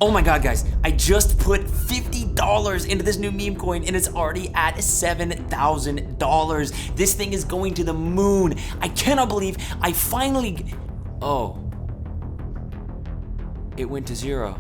Oh my god, guys, I just put $50 into this new meme coin and it's already at $7,000. This thing is going to the moon. I cannot believe I finally... Oh. It went to zero.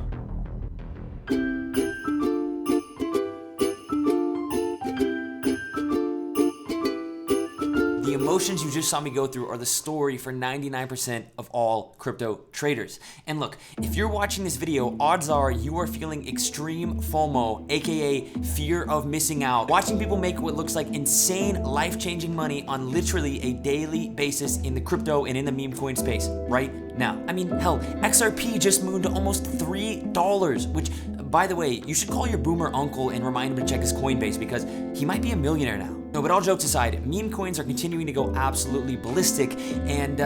The emotions you just saw me go through are the story for 99% of all crypto traders. And look, if you're watching this video, odds are you are feeling extreme FOMO, aka fear of missing out, watching people make what looks like insane, life-changing money on literally a daily basis in the crypto and in the meme coin space right now. I mean, hell, XRP just mooned to almost $3, which, by the way, you should call your boomer uncle and remind him to check his Coinbase because he might be a millionaire now. No, but all jokes aside, meme coins are continuing to go absolutely ballistic, and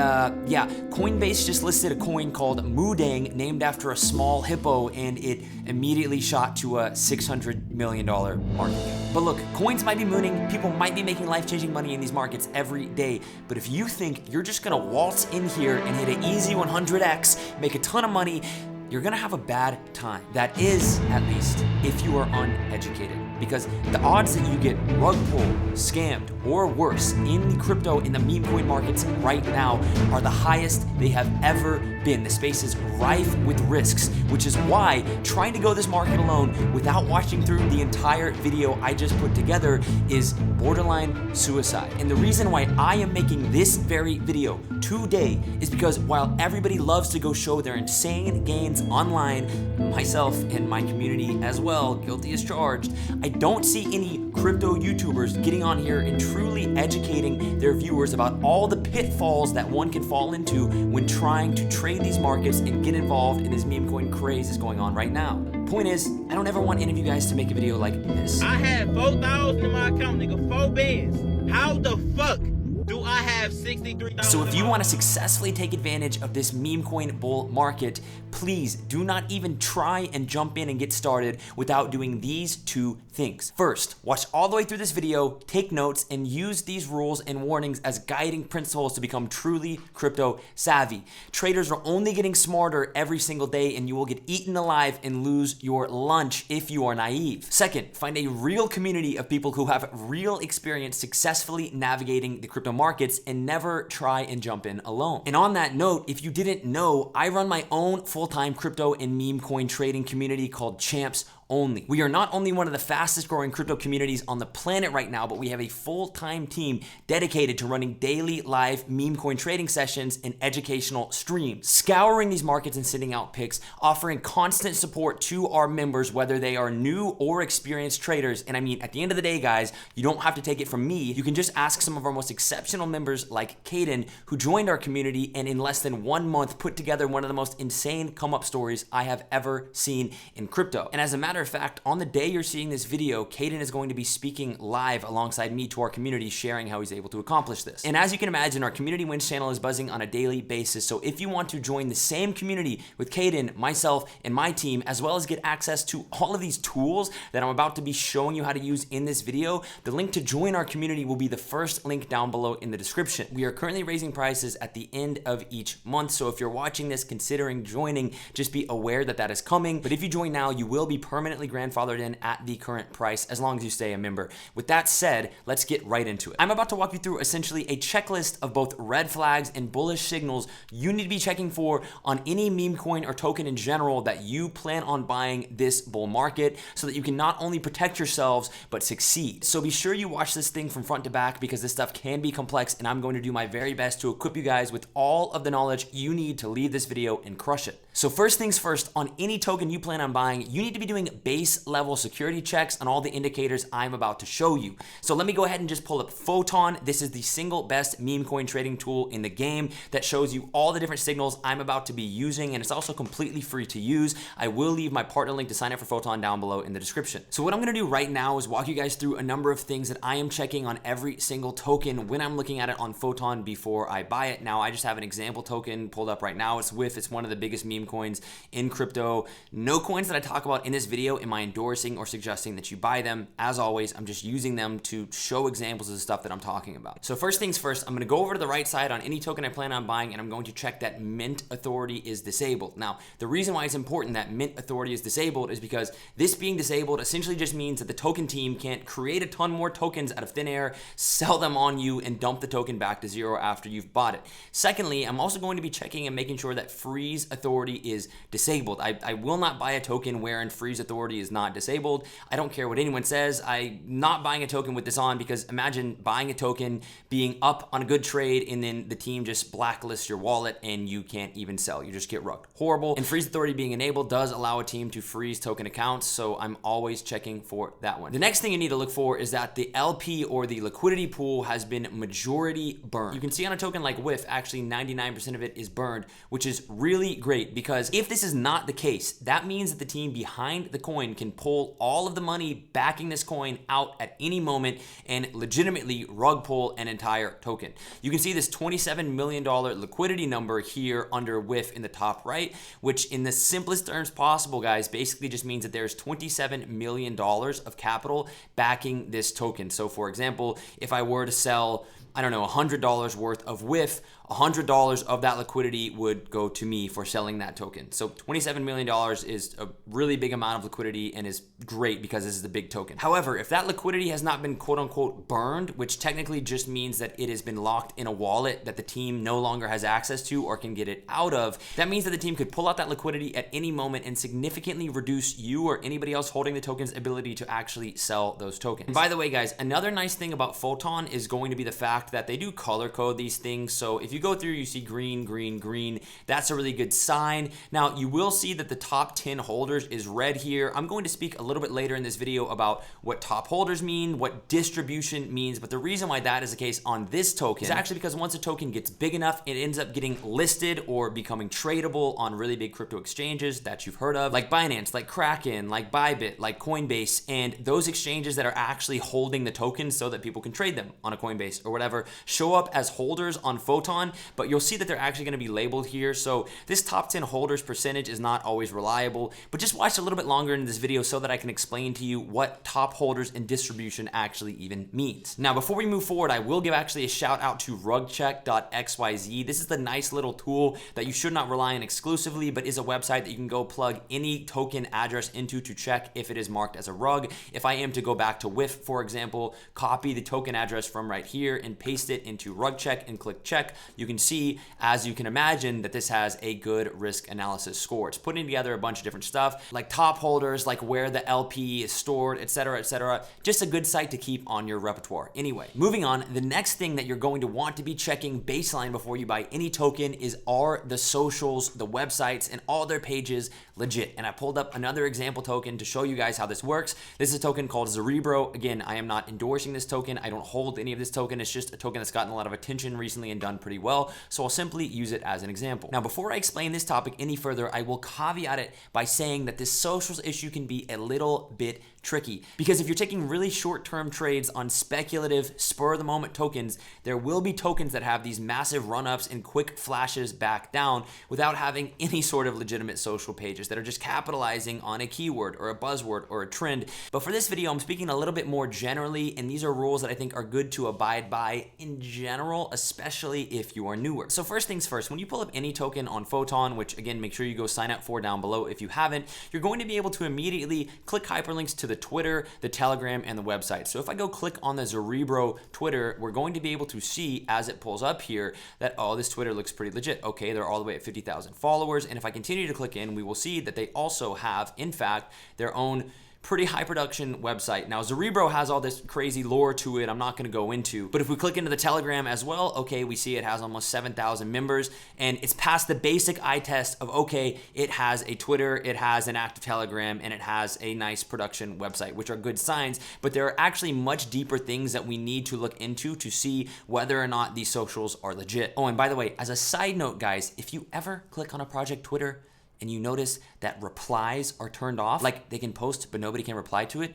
yeah, Coinbase just listed a coin called Moodang named after a small hippo, and it immediately shot to a $600 million market cap. But look, coins might be mooning, people might be making life-changing money in these markets every day, but if you think you're just gonna waltz in here and hit an easy 100x, make a ton of money, you're gonna have a bad time. That is, at least, if you are uneducated. Because the odds that you get rug pulled, scammed, or worse in the crypto, in the meme coin markets right now are the highest they have ever been. The space is rife with risks, which is why trying to go this market alone without watching through the entire video I just put together is borderline suicide. And the reason why I am making this very video today is because while everybody loves to go show their insane gains online, myself and my community as well, guilty as charged, I don't see any crypto YouTubers getting on here and truly educating their viewers about all the pitfalls that one can fall into when trying to trade these markets and get involved in this meme coin craze that's going on right now. Point is, I don't ever want any of you guys to make a video like this. I have 4,000 in my account, nigga, 4 bands. How the fuck do I have 63,000? So if you want to successfully take advantage of this meme coin bull market, please do not even try and jump in and get started without doing these two things. First, watch all the way through this video, take notes, and use these rules and warnings as guiding principles to become truly crypto savvy. Traders are only getting smarter every single day, and you will get eaten alive and lose your lunch if you are naive. Second, find a real community of people who have real experience successfully navigating the crypto markets and never try and jump in alone. And on that note, if you didn't know, I run my own full-time crypto and meme coin trading community called Champs Only. We are not only one of the fastest growing crypto communities on the planet right now, but we have a full-time team dedicated to running daily live meme coin trading sessions and educational streams, scouring these markets and sending out picks, offering constant support to our members, whether they are new or experienced traders. And I mean, at the end of the day, guys, you don't have to take it from me. You can just ask some of our most exceptional members like Caden, who joined our community and in less than 1 month put together one of the most insane come-up stories I have ever seen in crypto. And as a matter of fact, on the day you're seeing this video, Caden is going to be speaking live alongside me to our community, sharing how he's able to accomplish this. And as you can imagine, our community wins channel is buzzing on a daily basis. So if you want to join the same community with Caden, myself, and my team, as well as get access to all of these tools that I'm about to be showing you how to use in this video, the link to join our community will be the first link down below in the description. We are currently raising prices at the end of each month. So if you're watching this, considering joining, just be aware that that is coming. But if you join now, you will be permanently grandfathered in at the current price as long as you stay a member. With that said, let's get right into it. I'm about to walk you through essentially a checklist of both red flags and bullish signals you need to be checking for on any meme coin or token in general that you plan on buying this bull market, so that you can not only protect yourselves but succeed. So be sure you watch this thing from front to back, because this stuff can be complex, and I'm going to do my very best to equip you guys with all of the knowledge you need to leave this video and crush it. So first things first, on any token you plan on buying, you need to be doing base level security checks on all the indicators I'm about to show you. So let me go ahead and just pull up Photon. This is the single best meme coin trading tool in the game that shows you all the different signals I'm about to be using, and it's also completely free to use. I will leave my partner link to sign up for Photon down below in the description. So what I'm gonna do right now is walk you guys through a number of things that I am checking on every single token when I'm looking at it on Photon before I buy it. Now, I just have an example token pulled up right now. It's one of the biggest meme meme coins in crypto. No coins that I talk about in this video am I endorsing or suggesting that you buy them. As always, I'm just using them to show examples of the stuff that I'm talking about. So first things first, I'm gonna go over to the right side on any token I plan on buying, and I'm going to check that mint authority is disabled. Now, the reason why it's important that mint authority is disabled is because this being disabled essentially just means that the token team can't create a ton more tokens out of thin air, sell them on you, and dump the token back to zero after you've bought it. Secondly, I'm also going to be checking and making sure that freeze authority is disabled. I will not buy a token wherein freeze authority is not disabled. I don't care what anyone says. I'm not buying a token with this on, because imagine buying a token, being up on a good trade, and then the team just blacklists your wallet and you can't even sell. You just get rugged. Horrible. And freeze authority being enabled does allow a team to freeze token accounts, so I'm always checking for that one. The next thing you need to look for is that the LP, or the liquidity pool, has been majority burned. You can see on a token like WIF, actually 99% of it is burned, which is really great, because if this is not the case, that means that the team behind the coin can pull all of the money backing this coin out at any moment and legitimately rug pull an entire token. You can see this $27 million liquidity number here under WIF in the top right, which in the simplest terms possible, guys, basically just means that there's $27 million of capital backing this token. So for example, if I were to sell, I don't know, $100 worth of WIF, $100 of that liquidity would go to me for selling that token. So $27 million is a really big amount of liquidity and is great because this is the big token. However, if that liquidity has not been quote unquote burned, which technically just means that it has been locked in a wallet that the team no longer has access to or can get it out of, that means that the team could pull out that liquidity at any moment and significantly reduce you or anybody else holding the token's ability to actually sell those tokens. And by the way, guys, another nice thing about Photon is going to be the fact that they do color code these things. So if you go through, you see green, green, green. That's a really good sign. Now, you will see that the top 10 holders is red here. I'm going to speak a little bit later in this video about what top holders mean, what distribution means, but the reason why that is the case on this token is actually because once a token gets big enough, it ends up getting listed or becoming tradable on really big crypto exchanges that you've heard of, like Binance, like Kraken, like Bybit, like Coinbase, and those exchanges that are actually holding the tokens so that people can trade them on a Coinbase or whatever show up as holders on Photon, but you'll see that they're actually going to be labeled here. So this top 10 holders percentage is not always reliable, but just watch a little bit longer in this video so that I can explain to you what top holders and distribution actually even means. Now, before we move forward, I will give actually a shout out to rugcheck.xyz. This is the nice little tool that you should not rely on exclusively, but is a website that you can go plug any token address into to check if it is marked as a rug. If I am to go back to WIF, for example, copy the token address from right here and paste it into rugcheck and click check, you can see, as you can imagine, that this has a good risk analysis score. It's putting together a bunch of different stuff like top holders, like where the LP is stored, etc., etc. Just a good site to keep on your repertoire. Anyway, moving on, the next thing that you're going to want to be checking baseline before you buy any token is, are the socials, the websites, and all their pages legit? And I pulled up another example token to show you guys how this works. This is a token called Cerebro. Again, I am not endorsing this token. I don't hold any of this token. It's just a token that's gotten a lot of attention recently and done pretty well. So I'll simply use it as an example. Now, before I explain this topic any further, I will caveat it by saying that this socials issue can be a little bit tricky, because if you're taking really short-term trades on speculative spur-of-the-moment tokens, there will be tokens that have these massive run-ups and quick flashes back down without having any sort of legitimate social pages that are just capitalizing on a keyword or a buzzword or a trend. But for this video, I'm speaking a little bit more generally, and these are rules that I think are good to abide by in general, especially if you are newer. So first things first, when you pull up any token on Photon, which again, make sure you go sign up for down below if you haven't, you're going to be able to immediately click hyperlinks to the Twitter, the Telegram, and the website. So if I go click on the Cerebro Twitter, we're going to be able to see as it pulls up here that, oh, this Twitter looks pretty legit. Okay, they're all the way at 50,000 followers. And if I continue to click in, we will see that they also have, in fact, their own pretty high production website. Now, Cerebro has all this crazy lore to it I'm not gonna go into, but if we click into the Telegram as well, okay, we see it has almost 7,000 members, and it's passed the basic eye test of, okay, it has a Twitter, it has an active Telegram, and it has a nice production website, which are good signs, but there are actually much deeper things that we need to look into to see whether or not these socials are legit. Oh, and by the way, as a side note, guys, if you ever click on a project Twitter and you notice that replies are turned off, like they can post but nobody can reply to it,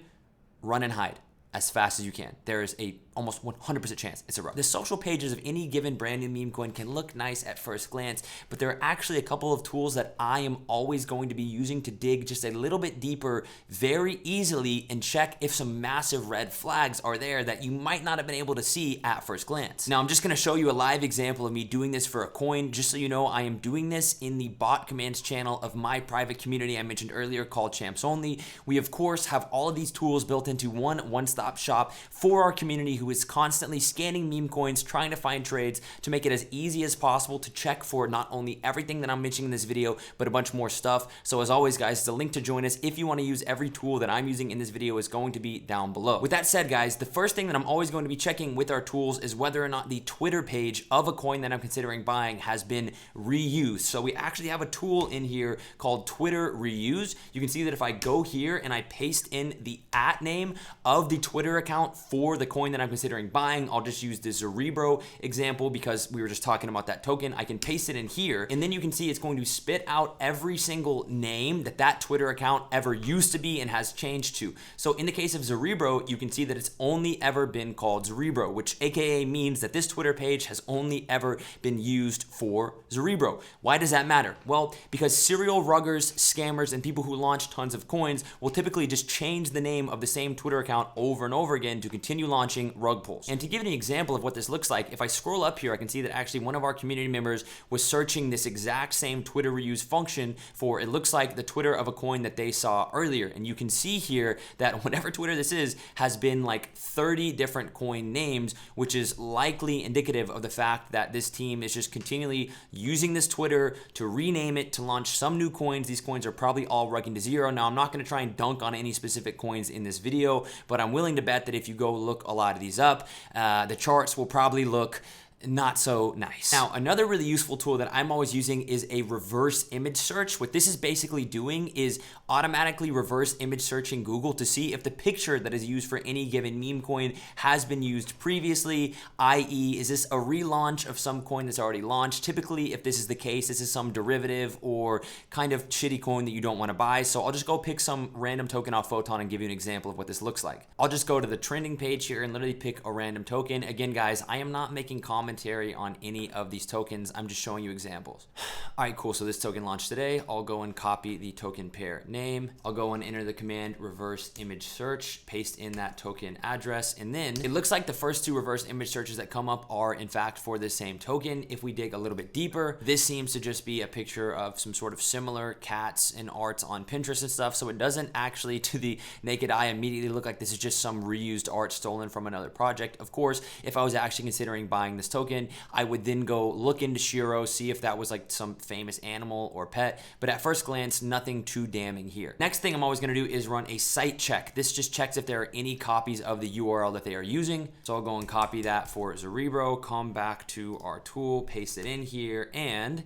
run and hide. as fast as you can. There is a almost 100% chance it's a RUGS. The social pages of any given brand new meme coin can look nice at first glance, but there are actually a couple of tools that I am always going to be using to dig just a little bit deeper very easily and check if some massive red flags are there that you might not have been able to see at first glance. Now, I'm just gonna show you a live example of me doing this for a coin. Just so you know, I am doing this in the bot commands channel of my private community I mentioned earlier called Champs Only. We, of course, have all of these tools built into one-stop shop for our community who is constantly scanning meme coins, trying to find trades to make it as easy as possible to check for not only everything that I'm mentioning in this video, but a bunch more stuff. So as always, guys, the link to join us if you want to use every tool that I'm using in this video is going to be down below. With that said, guys, the first thing that I'm always going to be checking with our tools is whether or not the Twitter page of a coin that I'm considering buying has been reused. So we actually have a tool in here called Twitter Reuse. You can see that if I go here and I paste in the @ name of the Twitter account for the coin that I'm considering buying, I'll just use the Cerebro example because we were just talking about that token. I can paste it in here, and then you can see it's going to spit out every single name that that Twitter account ever used to be and has changed to. So in the case of Cerebro, you can see that it's only ever been called Cerebro, which AKA means that this Twitter page has only ever been used for Cerebro. Why does that matter? Well, because serial ruggers, scammers, and people who launch tons of coins will typically just change the name of the same Twitter account over and over again to continue launching rug pulls. And to give an example of what this looks like, if I scroll up here, I can see that actually one of our community members was searching this exact same Twitter reuse function for, it looks like, the Twitter of a coin that they saw earlier. And you can see here that whatever Twitter this is has been like 30 different coin names, which is likely indicative of the fact that this team is just continually using this Twitter to rename it to launch some new coins. These coins are probably all rugging to zero. Now, I'm not going to try and dunk on any specific coins in this video, but I'm willing to bet that if you go look a lot of these up, the charts will probably look not so nice. Now, another really useful tool that I'm always using is a reverse image search. What this is basically doing is automatically reverse image searching Google to see if the picture that is used for any given meme coin has been used previously, i.e. is this a relaunch of some coin that's already launched? Typically, if this is the case, this is some derivative or kind of shitty coin that you don't want to buy. So I'll just go pick some random token off Photon and give you an example of what this looks like. I'll just go to the trending page here and literally pick a random token. Again, guys, I am not making commentary on any of these tokens. I'm just showing you examples. All right, cool. So this token launched today. I'll go and copy the token pair name. I'll go and enter the command reverse image search, paste in that token address, and then it looks like the first two reverse image searches that come up are in fact for the same token. If we dig a little bit deeper, this seems to just be a picture of some sort of similar cats and arts on Pinterest and stuff. So it doesn't actually, to the naked eye, immediately look like this is just some reused art stolen from another project. Of course, if I was actually considering buying this token, I would then go look into Shiro, see if that was like some famous animal or pet, but at first glance, nothing too damning here. Next thing I'm always gonna do is run a site check. This just checks if there are any copies of the URL that they are using. So I'll go and copy that for Cerebro, come back to our tool, paste it in here, and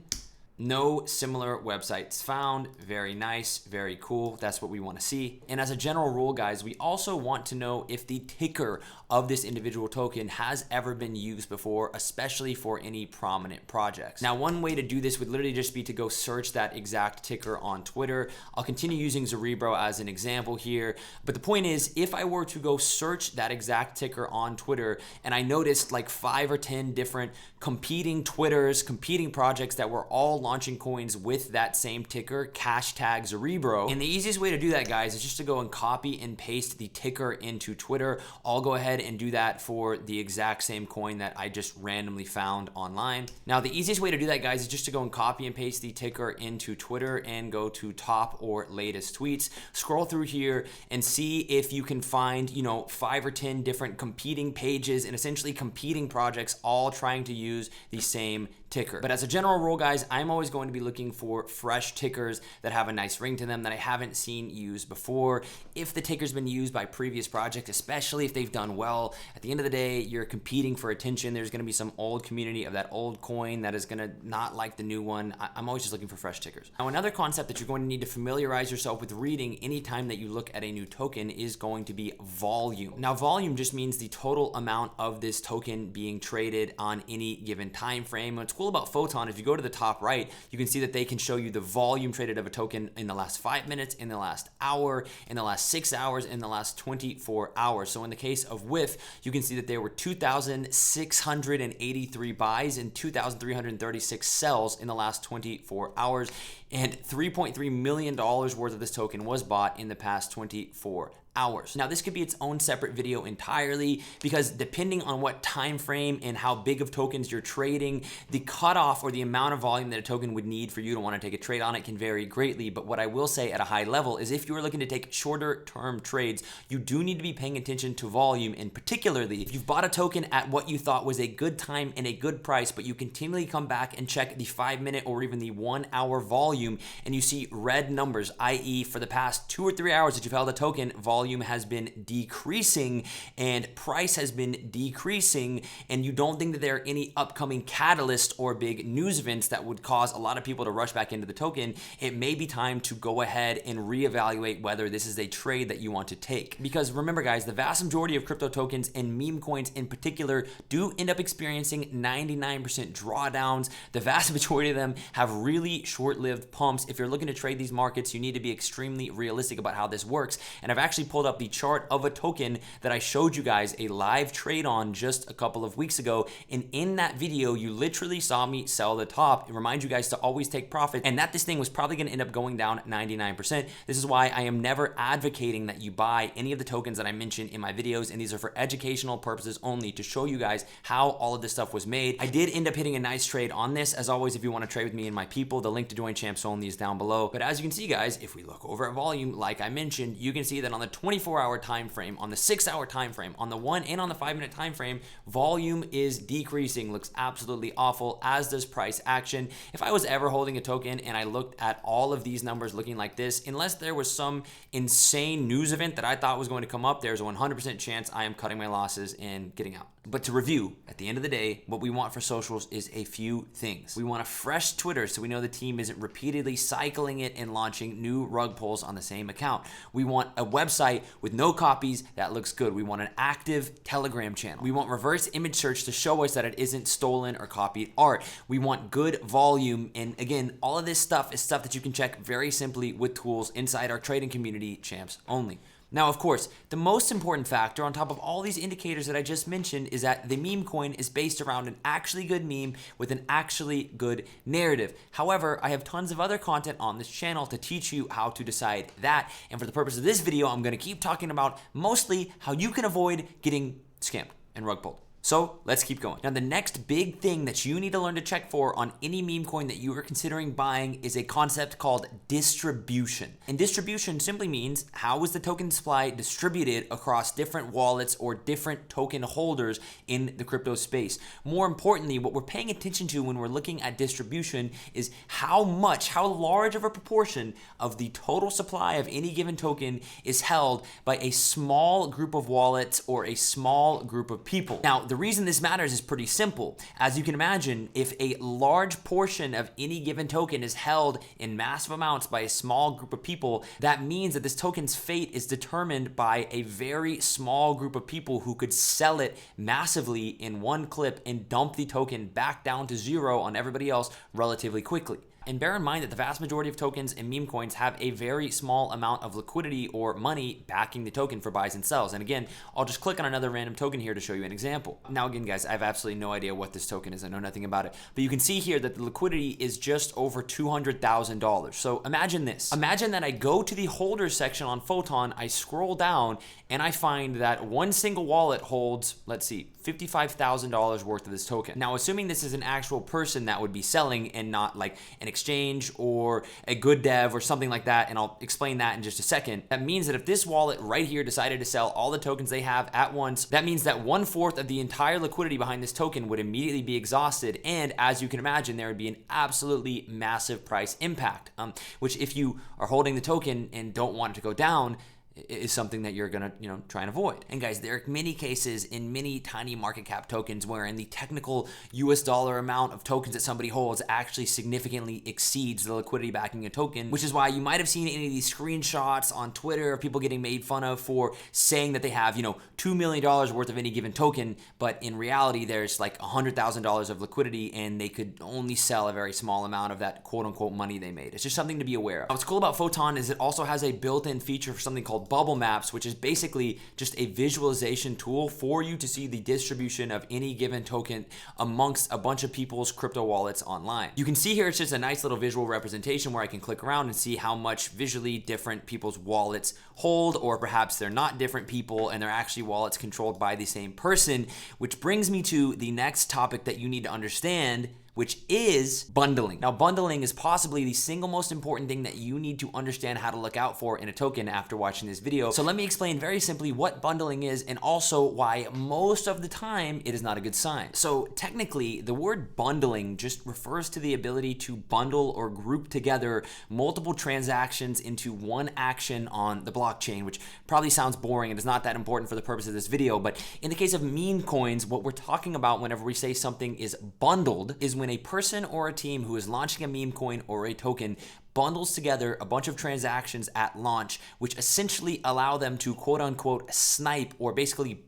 no similar websites found. Very nice, very cool. That's what we want to see. And as a general rule, guys, we also want to know if the ticker of this individual token has ever been used before, especially for any prominent projects. Now, one way to do this would literally just be to go search that exact ticker on Twitter. I'll continue using Cerebro as an example here, but the point is, if I were to go search that exact ticker on Twitter and I noticed like 5 or 10 different competing Twitters, competing projects that were all launching coins with that same ticker, hashtag Cerebro. And the easiest way to do that, guys, is just to go and copy and paste the ticker into Twitter. I'll go ahead and do that for the exact same coin that I just randomly found online. Now, the easiest way to do that, guys, is just to go and copy and paste the ticker into Twitter and go to top or latest tweets. Scroll through here and see if you can find, 5 or 10 different competing pages and essentially competing projects all trying to use the same ticker. But as a general rule, guys, I'm always going to be looking for fresh tickers that have a nice ring to them that I haven't seen used before. If the ticker's been used by previous projects, especially if they've done well, at the end of the day, you're competing for attention. There's going to be some old community of that old coin that is going to not like the new one. I'm always just looking for fresh tickers. Now, another concept that you're going to need to familiarize yourself with reading anytime that you look at a new token is going to be volume. Now, volume just means the total amount of this token being traded on any given time frame. What's cool cool about Photon, if you go to the top right, you can see that they can show you the volume traded of a token in the last 5 minutes, in the last hour, in the last 6 hours, in the last 24 hours. So in the case of WIF, you can see that there were 2,683 buys and 2,336 sells in the last 24 hours, and $3.3 million worth of this token was bought in the past 24 hours. Now, this could be its own separate video entirely, because depending on what time frame and how big of tokens you're trading, the cutoff or the amount of volume that a token would need for you to want to take a trade on it can vary greatly. But what I will say at a high level is if you are looking to take shorter term trades, you do need to be paying attention to volume, and particularly if you've bought a token at what you thought was a good time and a good price, but you continually come back and check the 5-minute or even the 1-hour volume and you see red numbers, i.e. for the past 2 or 3 hours that you've held a token, volume has been decreasing and price has been decreasing, and you don't think that there are any upcoming catalysts or big news events that would cause a lot of people to rush back into the token, it may be time to go ahead and reevaluate whether this is a trade that you want to take. Because remember guys, the vast majority of crypto tokens and meme coins in particular do end up experiencing 99% drawdowns. The vast majority of them have really short-lived pumps. If you're looking to trade these markets, you need to be extremely realistic about how this works. And I've actually pulled up the chart of a token that I showed you guys a live trade on just a couple of weeks ago, and in that video you literally saw me sell the top and remind you guys to always take profit, and that this thing was probably going to end up going down 99%. This is why I am never advocating that you buy any of the tokens that I mentioned in my videos, and these are for educational purposes only, to show you guys how all of this stuff was made. I did end up hitting a nice trade on this. As always, if you want to trade with me and my people, the link to join Champs Only is down below. But as you can see guys, if we look over at volume, like I mentioned, you can see that on the 24-hour time frame, on the 6-hour time frame, on the 1 and on the 5-minute time frame, volume is decreasing. Looks absolutely awful, as does price action. If I was ever holding a token and I looked at all of these numbers looking like this, unless there was some insane news event that I thought was going to come up, there's a 100% chance I am cutting my losses and getting out. But to review, at the end of the day, what we want for socials is a few things. We want a fresh Twitter so we know the team isn't repeatedly cycling it and launching new rug pulls on the same account. We want a website with no copies that looks good. We want an active Telegram channel. We want reverse image search to show us that it isn't stolen or copied art. We want good volume, and again, all of this stuff is stuff that you can check very simply with tools inside our trading community, Champs Only. Now, of course, the most important factor on top of all these indicators that I just mentioned is that the meme coin is based around an actually good meme with an actually good narrative. However, I have tons of other content on this channel to teach you how to decide that. And for the purpose of this video, I'm going to keep talking about mostly how you can avoid getting scammed and rug pulled. So let's keep going. Now, the next big thing that you need to learn to check for on any meme coin that you are considering buying is a concept called distribution. And distribution simply means how is the token supply distributed across different wallets or different token holders in the crypto space. More importantly, what we're paying attention to when we're looking at distribution is how large of a proportion of the total supply of any given token is held by a small group of wallets or a small group of people. Now, the reason this matters is pretty simple. As you can imagine, if a large portion of any given token is held in massive amounts by a small group of people, that means that this token's fate is determined by a very small group of people who could sell it massively in one clip and dump the token back down to zero on everybody else relatively quickly. And bear in mind that the vast majority of tokens and meme coins have a very small amount of liquidity or money backing the token for buys and sells. And again, I'll just click on another random token here to show you an example. Now again, guys, I have absolutely no idea what this token is. I know nothing about it. But you can see here that the liquidity is just over $200,000. So imagine this. Imagine that I go to the holders section on Photon, I scroll down, and I find that one single wallet holds, let's see, $55,000 worth of this token. Now, assuming this is an actual person that would be selling and not like an exchange or a good dev or something like that, and I'll explain that in just a second, that means that if this wallet right here decided to sell all the tokens they have at once, that means that 1/4 of the entire liquidity behind this token would immediately be exhausted, and as you can imagine, there would be an absolutely massive price impact, which if you are holding the token and don't want it to go down, is something that you're gonna, try and avoid. And guys, there are many cases in many tiny market cap tokens wherein the technical US dollar amount of tokens that somebody holds actually significantly exceeds the liquidity backing a token, which is why you might have seen any of these screenshots on Twitter of people getting made fun of for saying that they have, $2 million worth of any given token, but in reality, there's like $100,000 of liquidity and they could only sell a very small amount of that quote unquote money they made. It's just something to be aware of. What's cool about Photon is it also has a built-in feature for something called bubble maps, which is basically just a visualization tool for you to see the distribution of any given token amongst a bunch of people's crypto wallets online. You can see here it's just a nice little visual representation where I can click around and see how much visually different people's wallets hold, or perhaps they're not different people and they're actually wallets controlled by the same person, which brings me to the next topic that you need to understand, which is bundling. Now, bundling is possibly the single most important thing that you need to understand how to look out for in a token after watching this video. So let me explain very simply what bundling is and also why most of the time it is not a good sign. So technically, the word bundling just refers to the ability to bundle or group together multiple transactions into one action on the blockchain, which probably sounds boring and is not that important for the purpose of this video. But in the case of meme coins, what we're talking about whenever we say something is bundled is when a person or a team who is launching a meme coin or a token bundles together a bunch of transactions at launch, which essentially allow them to quote unquote snipe, or basically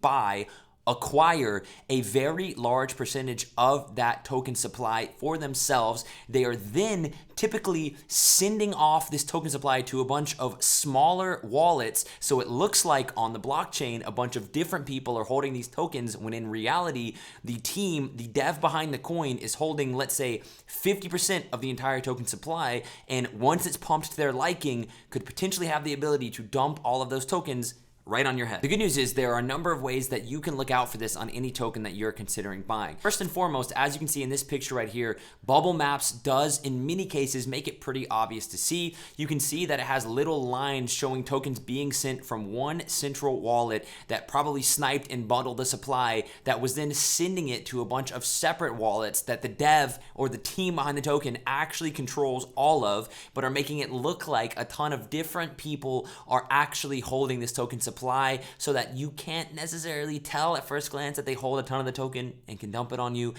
acquire a very large percentage of that token supply for themselves. They are then typically sending off this token supply to a bunch of smaller wallets, so it looks like on the blockchain a bunch of different people are holding these tokens, when in reality the team, the dev behind the coin, is holding, let's say, 50% of the entire token supply, and once it's pumped to their liking, could potentially have the ability to dump all of those tokens right on your head. The good news is there are a number of ways that you can look out for this on any token that you're considering buying. First and foremost, as you can see in this picture right here, Bubble Maps does in many cases make it pretty obvious to see. You can see that it has little lines showing tokens being sent from one central wallet that probably sniped and bundled the supply, that was then sending it to a bunch of separate wallets that the dev or the team behind the token actually controls all of, but are making it look like a ton of different people are actually holding this token supply, so that you can't necessarily tell at first glance that they hold a ton of the token and can dump it on you,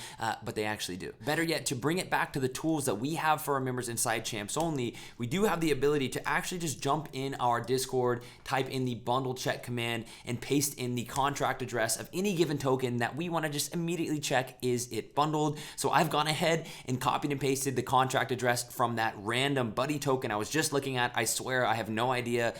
but they actually do. Better yet, to bring it back to the tools that we have for our members inside Champs Only, we do have the ability to actually just jump in our Discord, type in the bundle check command, and paste in the contract address of any given token that we want to just immediately check, is it bundled? So I've gone ahead and copied and pasted the contract address from that random buddy token I was just looking at. I swear I have no idea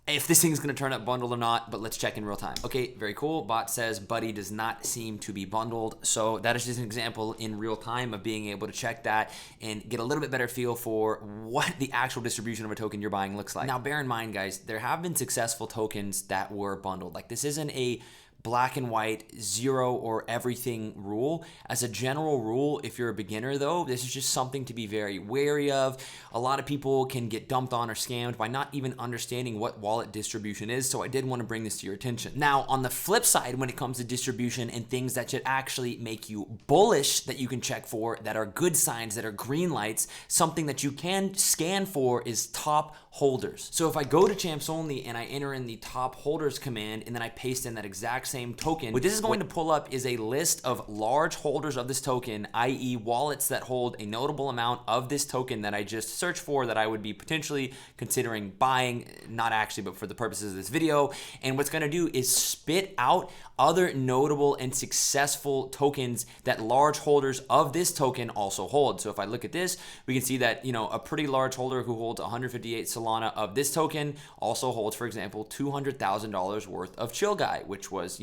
if this thing's gonna turn up bundled or not, but let's check in real time. Okay, very cool. Bot says Buddy does not seem to be bundled. So that is just an example in real time of being able to check that and get a little bit better feel for what the actual distribution of a token you're buying looks like. Now, bear in mind, guys, there have been successful tokens that were bundled. Like, this isn't a black and white, zero or everything rule. As a general rule, if you're a beginner though, this is just something to be very wary of. A lot of people can get dumped on or scammed by not even understanding what wallet distribution is, so I did want to bring this to your attention. Now, on the flip side, when it comes to distribution and things that should actually make you bullish that you can check for, that are good signs, that are green lights, something that you can scan for is top holders. So if I go to Champs Only and I enter in the top holders command and then I paste in that exact same token, what this is going to pull up is a list of large holders of this token, i.e. wallets that hold a notable amount of this token that I just searched for, that I would be potentially considering buying, not actually, but for the purposes of this video. And what's going to do is spit out other notable and successful tokens that large holders of this token also hold. So if I look at this, we can see that, a pretty large holder who holds 158 Solana of this token also holds, for example, $200,000 worth of Chill Guy, which was,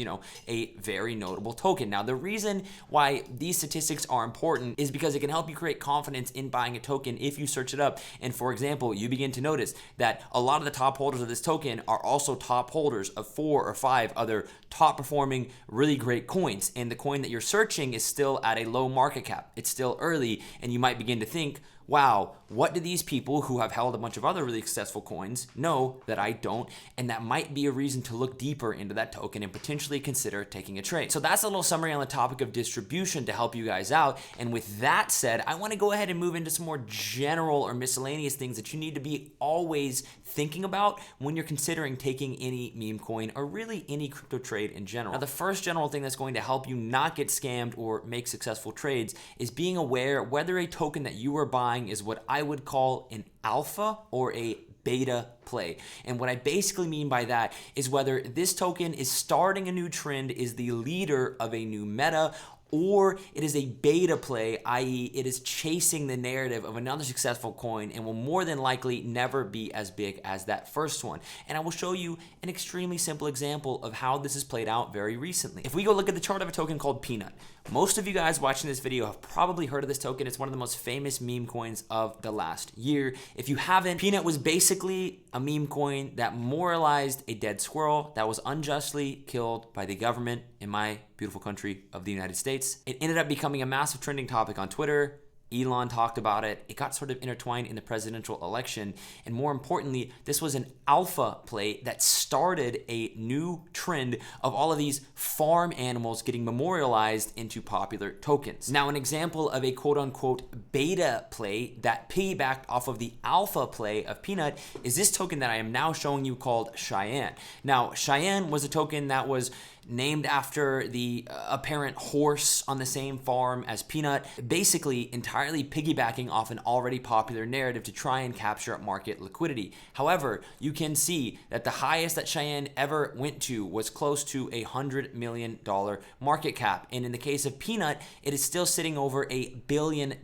a very notable token. Now, the reason why these statistics are important is because it can help you create confidence in buying a token if you search it up. And for example, you begin to notice that a lot of the top holders of this token are also top holders of 4 or 5 other top performing, really great coins. And the coin that you're searching is still at a low market cap. It's still early, and you might begin to think, wow, what do these people who have held a bunch of other really successful coins know that I don't? And that might be a reason to look deeper into that token and potentially consider taking a trade. So that's a little summary on the topic of distribution to help you guys out. And with that said, I want to go ahead and move into some more general or miscellaneous things that you need to be always thinking about when you're considering taking any meme coin or really any crypto trade in general. Now, the first general thing that's going to help you not get scammed or make successful trades is being aware whether a token that you are buying is what I would call an alpha or a beta play. And what I basically mean by that is whether this token is starting a new trend, is the leader of a new meta, or it is a beta play, i.e. it is chasing the narrative of another successful coin and will more than likely never be as big as that first one. And I will show you an extremely simple example of how this has played out very recently. If we go look at the chart of a token called Peanut, most of you guys watching this video have probably heard of this token. It's one of the most famous meme coins of the last year. If you haven't, Peanut was basically a meme coin that memorialized a dead squirrel that was unjustly killed by the government in my beautiful country of the United States. It ended up becoming a massive trending topic on Twitter. Elon talked about it. It got sort of intertwined in the presidential election. And more importantly, this was an alpha play that started a new trend of all of these farm animals getting memorialized into popular tokens. Now, an example of a quote unquote beta play that piggybacked off of the alpha play of Peanut is this token that I am now showing you called Cheyenne. Now, Cheyenne was a token that was named after the apparent horse on the same farm as Peanut, basically entirely piggybacking off an already popular narrative to try and capture market liquidity. However, you can see that the highest that Cheyenne ever went to was close to $100 million market cap. And in the case of Peanut, it is still sitting over $1 billion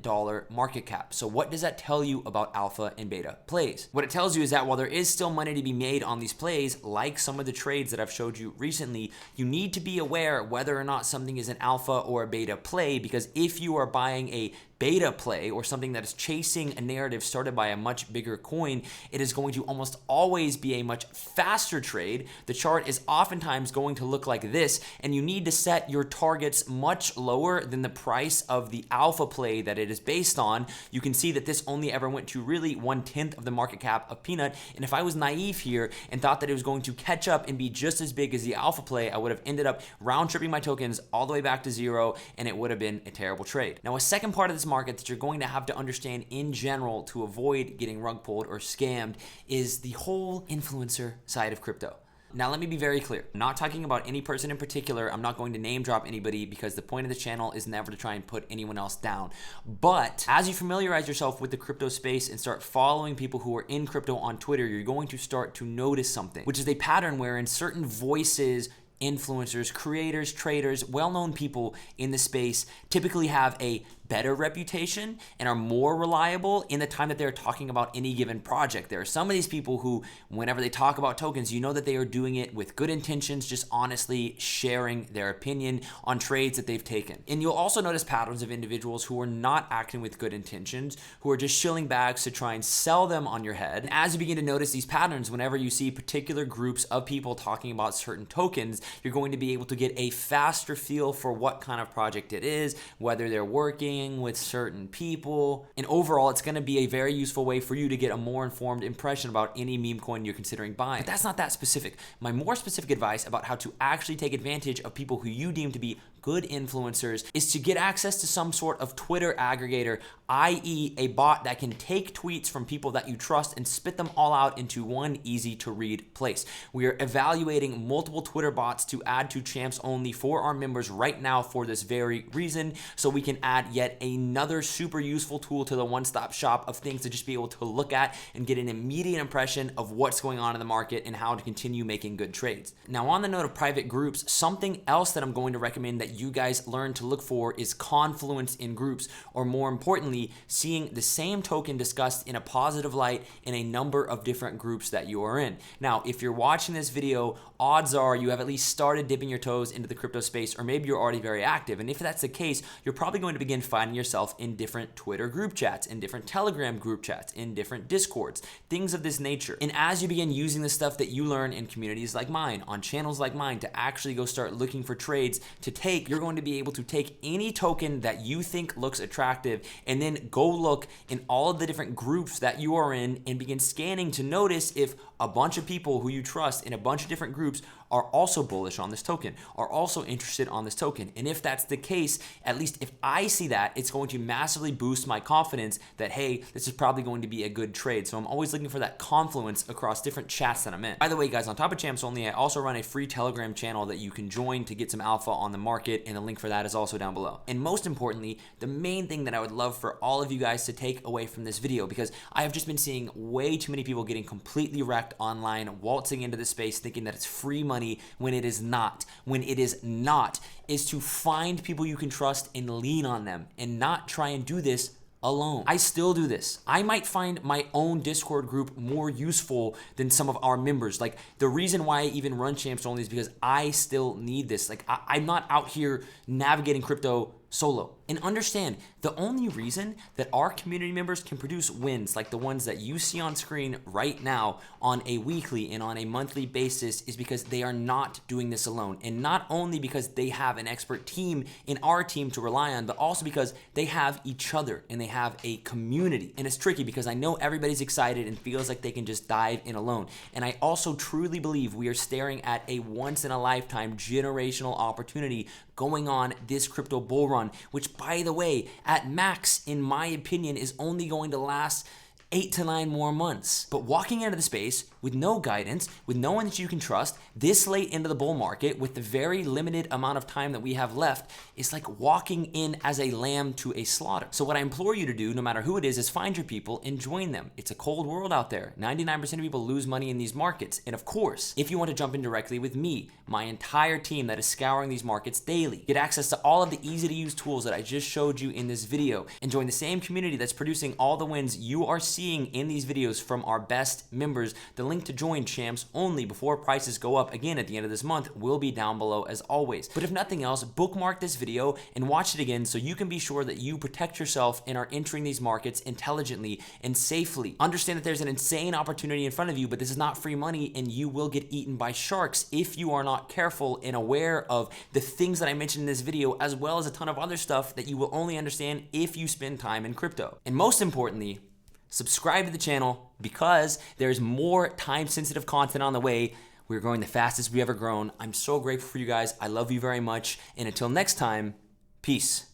market cap. So what does that tell you about alpha and beta plays? What it tells you is that while there is still money to be made on these plays, like some of the trades that I've showed you recently, you need to be aware whether or not something is an alpha or a beta play, because if you are buying a beta play or something that is chasing a narrative started by a much bigger coin, it is going to almost always be a much faster trade. The chart is oftentimes going to look like this, and you need to set your targets much lower than the price of the alpha play that it is based on. You can see that this only ever went to really 1/10 of the market cap of Peanut, and if I was naive here and thought that it was going to catch up and be just as big as the alpha play, I would have ended up round tripping my tokens all the way back to zero, and it would have been a terrible trade. Now, a second part of this market that you're going to have to understand in general to avoid getting rug pulled or scammed is the whole influencer side of crypto. Now, let me be very clear. I'm not talking about any person in particular. I'm not going to name drop anybody because the point of this channel is never to try and put anyone else down. But as you familiarize yourself with the crypto space and start following people who are in crypto on Twitter, you're going to start to notice something, which is a pattern wherein certain voices, influencers, creators, traders, well-known people in the space typically have a better reputation and are more reliable in the time that they're talking about any given project. There are some of these people who, whenever they talk about tokens, you know that they are doing it with good intentions, just honestly sharing their opinion on trades that they've taken. And you'll also notice patterns of individuals who are not acting with good intentions, who are just shilling bags to try and sell them on your head. And as you begin to notice these patterns, whenever you see particular groups of people talking about certain tokens, you're going to be able to get a faster feel for what kind of project it is, whether they're working with certain people, and overall it's going to be a very useful way for you to get a more informed impression about any meme coin you're considering buying. But that's not that specific. My more specific advice about how to actually take advantage of people who you deem to be good influencers is to get access to some sort of Twitter aggregator, i.e. a bot that can take tweets from people that you trust and spit them all out into one easy to read place. We are evaluating multiple Twitter bots to add to Champs Only for our members right now for this very reason, so we can add yet another super useful tool to the one-stop shop of things to just be able to look at and get an immediate impression of what's going on in the market and how to continue making good trades. Now, on the note of private groups, something else that I'm going to recommend that you guys learn to look for is confluence in groups, or more importantly, seeing the same token discussed in a positive light in a number of different groups that you are in. Now, if you're watching this video, odds are you have at least started dipping your toes into the crypto space, or maybe you're already very active. And if that's the case, you're probably going to begin finding yourself in different Twitter group chats, in different Telegram group chats, in different Discords, things of this nature. And as you begin using the stuff that you learn in communities like mine, on channels like mine, to actually go start looking for trades to take tape, you're going to be able to take any token that you think looks attractive and then go look in all of the different groups that you are in and begin scanning to notice if a bunch of people who you trust in a bunch of different groups are also bullish on this token, are also interested on this token. And if that's the case, at least if I see that, it's going to massively boost my confidence that, hey, this is probably going to be a good trade. So I'm always looking for that confluence across different chats that I'm in. By the way, guys, on top of Champs Only, I also run a free Telegram channel that you can join to get some alpha on the market, and the link for that is also down below. And most importantly, the main thing that I would love for all of you guys to take away from this video, because I have just been seeing way too many people getting completely wrecked online, waltzing into the space thinking that it's free money when it is not. When it is not, is to find people you can trust and lean on them and not try and do this alone. I still do this. I might find my own Discord group more useful than some of our members. Like, the reason why I even run Champs Only is because I still need this. Like, I'm not out here navigating crypto solo. And understand, the only reason that our community members can produce wins like the ones that you see on screen right now on a weekly and on a monthly basis is because they are not doing this alone. And not only because they have an expert team in our team to rely on, but also because they have each other and they have a community. And it's tricky because I know everybody's excited and feels like they can just dive in alone. And I also truly believe we are staring at a once in a lifetime generational opportunity going on this crypto bull run, which, by the way, at max, in my opinion, is only going to last 8 to 9 more months. But walking into the space with no guidance, with no one that you can trust, this late into the bull market, with the very limited amount of time that we have left, is like walking in as a lamb to a slaughter. So what I implore you to do, no matter who it is find your people and join them. It's a cold world out there. 99% of people lose money in these markets. And of course, if you want to jump in directly with me, my entire team that is scouring these markets daily, get access to all of the easy to use tools that I just showed you in this video, and join the same community that's producing all the wins you are seeing in these videos from our best members. The link to join Champs Only before prices go up again at the end of this month will be down below as always. But if nothing else, bookmark this video and watch it again so you can be sure that you protect yourself and are entering these markets intelligently and safely. Understand that there's an insane opportunity in front of you, but this is not free money and you will get eaten by sharks if you are not careful and aware of the things that I mentioned in this video, as well as a ton of other stuff that you will only understand if you spend time in crypto. And most importantly, subscribe to the channel because there's more time-sensitive content on the way. We're growing the fastest we've ever grown. I'm so grateful for you guys. I love you very much. And until next time, peace.